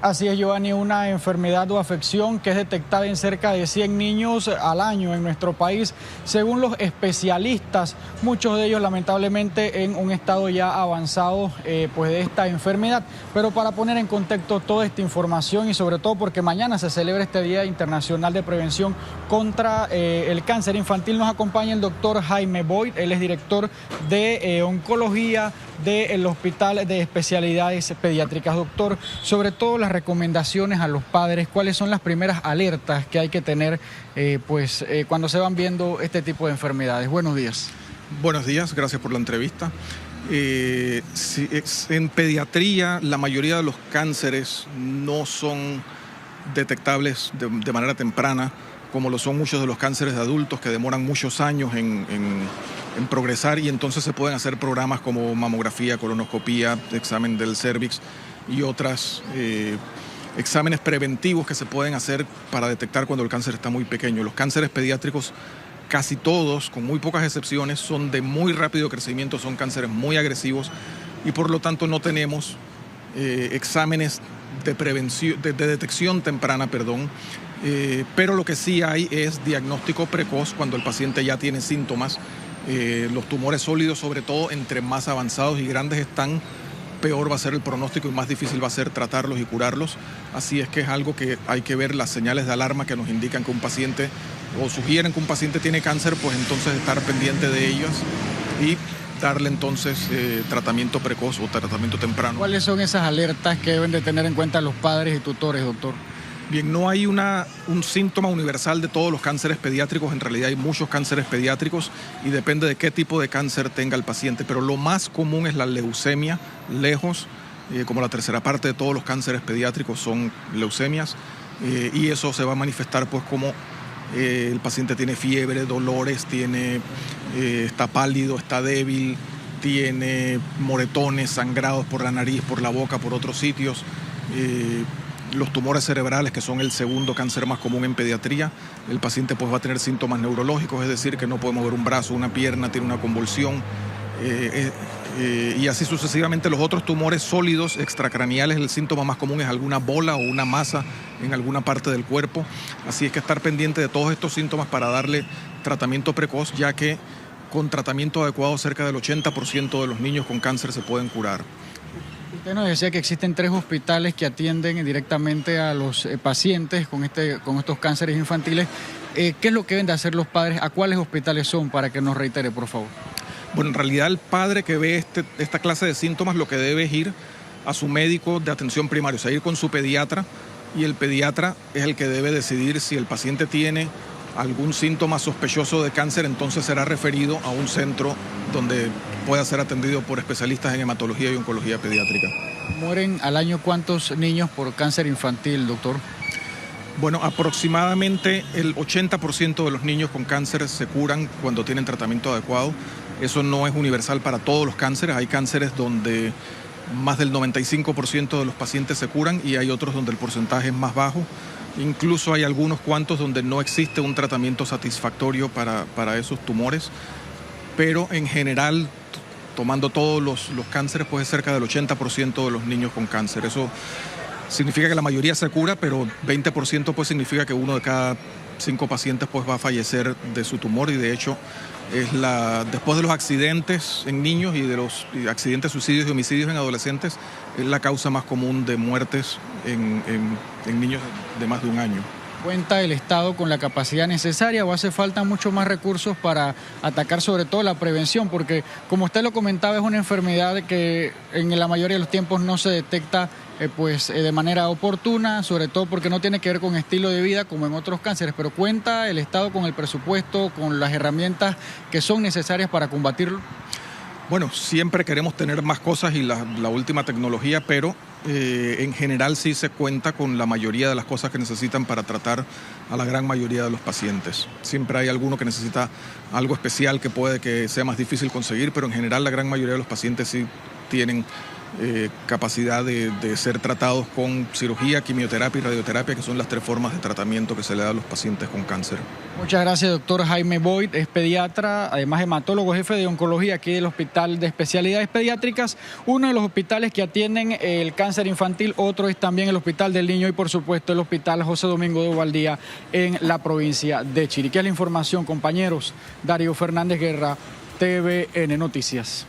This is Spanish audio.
Así es, Giovanni, una enfermedad o afección que es detectada en cerca de 100 niños al año en nuestro país, según los especialistas, muchos de ellos lamentablemente en un estado ya avanzado pues de esta enfermedad. Pero para poner en contexto toda esta información y sobre todo porque mañana se celebra este Día Internacional de Prevención contra el Cáncer Infantil, nos acompaña el doctor Jaime Boyd. Él es director de oncología del Hospital de Especialidades Pediátricas. Doctor, sobre todo las recomendaciones a los padres, ¿cuáles son las primeras alertas que hay que tener cuando se van viendo este tipo de enfermedades? Buenos días. Buenos días, gracias por la entrevista. En pediatría la mayoría de los cánceres no son detectables de manera temprana, como lo son muchos de los cánceres de adultos que demoran muchos años en progresar, y entonces se pueden hacer programas como mamografía, colonoscopía, examen del cérvix y otros exámenes preventivos que se pueden hacer para detectar cuando el cáncer está muy pequeño. Los cánceres pediátricos, casi todos, con muy pocas excepciones, son de muy rápido crecimiento, son cánceres muy agresivos y por lo tanto no tenemos exámenes de detección temprana, pero lo que sí hay es diagnóstico precoz cuando el paciente ya tiene síntomas. Los tumores sólidos, sobre todo, entre más avanzados y grandes están, peor va a ser el pronóstico y más difícil va a ser tratarlos y curarlos. Así es que es algo que hay que ver, las señales de alarma que nos indican que un paciente o sugieren que un paciente tiene cáncer, pues entonces estar pendiente de ellas y darle entonces tratamiento precoz o tratamiento temprano. ¿Cuáles son esas alertas que deben de tener en cuenta los padres y tutores, doctor? Bien, no hay un síntoma universal de todos los cánceres pediátricos. En realidad hay muchos cánceres pediátricos y depende de qué tipo de cáncer tenga el paciente. Pero lo más común es la leucemia, lejos, como la tercera parte de todos los cánceres pediátricos son leucemias. Y eso se va a manifestar pues como el paciente tiene fiebre, dolores, está pálido, está débil, tiene moretones, sangrados por la nariz, por la boca, por otros sitios. Los tumores cerebrales, que son el segundo cáncer más común en pediatría, el paciente pues va a tener síntomas neurológicos, es decir, que no puede mover un brazo, una pierna, tiene una convulsión, y así sucesivamente. Los otros tumores sólidos extracraneales, el síntoma más común es alguna bola o una masa en alguna parte del cuerpo, así es que estar pendiente de todos estos síntomas para darle tratamiento precoz, ya que con tratamiento adecuado cerca del 80% de los niños con cáncer se pueden curar. Usted nos decía que existen 3 hospitales que atienden directamente a los pacientes con estos cánceres infantiles. ¿Qué es lo que deben de hacer los padres? ¿A cuáles hospitales son? Para que nos reitere, por favor. Bueno, en realidad el padre que ve esta clase de síntomas lo que debe es ir a su médico de atención primaria, o sea, ir con su pediatra, y el pediatra es el que debe decidir si el paciente tiene algún síntoma sospechoso de cáncer, entonces será referido a un centro donde pueda ser atendido por especialistas en hematología y oncología pediátrica. ¿Mueren al año cuántos niños por cáncer infantil, doctor? Bueno, aproximadamente el 80% de los niños con cáncer se curan cuando tienen tratamiento adecuado. Eso no es universal para todos los cánceres. Hay cánceres donde más del 95% de los pacientes se curan y hay otros donde el porcentaje es más bajo. Incluso hay algunos cuantos donde no existe un tratamiento satisfactorio para esos tumores, pero en general, tomando todos los cánceres, pues es cerca del 80% de los niños con cáncer. Eso significa que la mayoría se cura, pero 20% pues significa que 1 de cada 5 pacientes pues va a fallecer de su tumor, y de hecho después de los accidentes en niños y de los accidentes, suicidios y homicidios en adolescentes, es la causa más común de muertes en niños de más de un año. ¿Cuenta el Estado con la capacidad necesaria o hace falta mucho más recursos para atacar sobre todo la prevención? Porque, como usted lo comentaba, es una enfermedad que en la mayoría de los tiempos no se detecta de manera oportuna, sobre todo porque no tiene que ver con estilo de vida como en otros cánceres. Pero ¿cuenta el Estado con el presupuesto, con las herramientas que son necesarias para combatirlo? Bueno, siempre queremos tener más cosas y la última tecnología, pero en general sí se cuenta con la mayoría de las cosas que necesitan para tratar a la gran mayoría de los pacientes. Siempre hay alguno que necesita algo especial que puede que sea más difícil conseguir, pero en general la gran mayoría de los pacientes sí tienen capacidad de ser tratados con cirugía, quimioterapia y radioterapia, que son las 3 formas de tratamiento que se le da a los pacientes con cáncer. Muchas gracias, doctor Jaime Boyd, es pediatra, además hematólogo, jefe de oncología aquí del Hospital de Especialidades Pediátricas, uno de los hospitales que atienden el cáncer infantil, otro es también el Hospital del Niño y por supuesto el Hospital José Domingo de Bobaldía en la provincia de Chiriquí. Es la información, compañeros. Darío Fernández Guerra, TVN Noticias.